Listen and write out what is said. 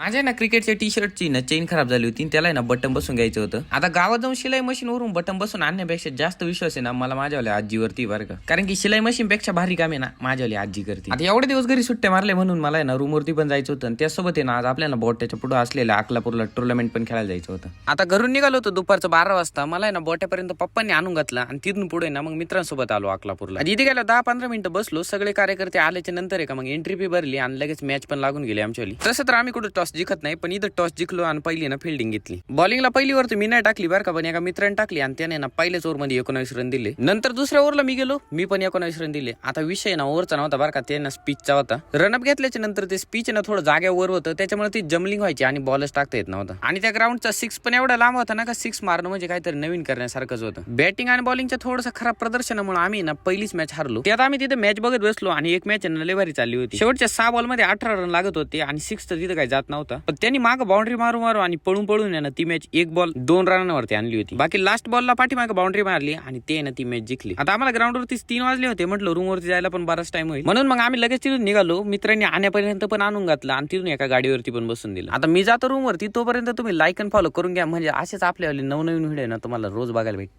माझ्या ना क्रिकेटच्या टी शर्टची ना चेन खराब झाली होती आणि त्याला ना बटन बसून घ्यायचं होतं. आता गावात जाऊन शिलाई मशीन वरून बटन बसून आणण्यापेक्षा जास्त विश्वास आहे ना मला माझ्यावाल्या आजीवरती बरं का. कारण की शिलाई मशीन पेक्षा भारी काम आहे ना माझ्यावाली आजी करते. आता एवढे दिवस घरी सुट्ट्या मारले म्हणून मला ना रूमवरती पण जायचं होतं आणि त्यासोबत आहे ना आज आपल्याला बोट्याच्या पुढे असलेल्या अकलापूरला टुर्नामेंट पण खेळायला जायचं होतं. आता घरून निघालो होतो दुपारचं 12 वाजता. मला आहे ना बोट्यापर्यंत पप्पांनी आणून घातलं आणि तिथून पुढे ना मग मित्रांसोबत आलो अकलापूरला. इथे गेलो 10-15 मिनिटं बसलो. सगळे कार्यकर्ते आल्याच्या नंतर आहे का मग एंट्री फी भरली आणि लगेच मॅच पण लागून गेली आमच्यावाली. तसं तर आम्ही कुठे टॉस जिंकत नाही पण इथं टॉस जिंकलो आणि पहिली ना फिल्डिंग घेतली. बॉलिंगला पहिली ओव्हर मी नाही टाकली बरं का, पण एका मित्राने टाकली आणि त्याने ना पहिल्याच ओव्हर मध्ये 19 रन दिले. नंतर दुसऱ्या ओव्हरला मी गेलो, मी पण 19 रन दिले. आता विषय ना ओव्हरचा नव्हता बरं का, ते ना स्पीचचा होता. रनअप घेतल्याच्या नंतर ते स्पीच ना थोडं जाग्यावर होतं, त्याच्यामुळे ती जमलिंग व्हायची आणि बॉलच टाकता येत नव्हता. आणि त्या ग्राउंडचा 6 पण एवढा लांब होता ना का 6 मारणं म्हणजे काहीतरी नवीन करण्यासारखंच होतं. बॅटिंग आणि बॉलिंगच्या थोडंसं खराब प्रदर्शनामुळे आम्ही ना पहिलीच मॅच हारलो. त्यात आम्ही तिथे मॅच बघत बसलो आणि एक मॅच लय भारी चालली होती. शेवटच्या 6 बॉल मध्ये 18 रन लागत होते आणि 6 तर तिथे काही जात नव्हता. पण त्यांनी माग बाउंड्री मारू आणि पळून ना ती मॅच 1 बॉल 2 रनांवरती आणली होती. बाकी लास्ट बॉलला पाठीमागे बाउंड्री मारली आणि ते ना ती मॅच जिंकली. आता आम्हाला ग्राउंडवरती 3 वाजले होते. म्हटलं रूमवरती जायला पण बराच टाइम होईल, म्हणून मग आम्ही लगेच तिथून निघालो. मित्रांनी आणण्यापर्यंत पण आणून घातलं आणि तिथून एका गाडीवरती पण बसून दिलं. आता मी जातो रूमवरती, तोपर्यंत तुम्ही लाईक आणि फॉलो करून घ्या, म्हणजे असेच आपल्यावाले नवनवीन व्हिडिओ ना तुम्हाला रोज बघायला भेटतील.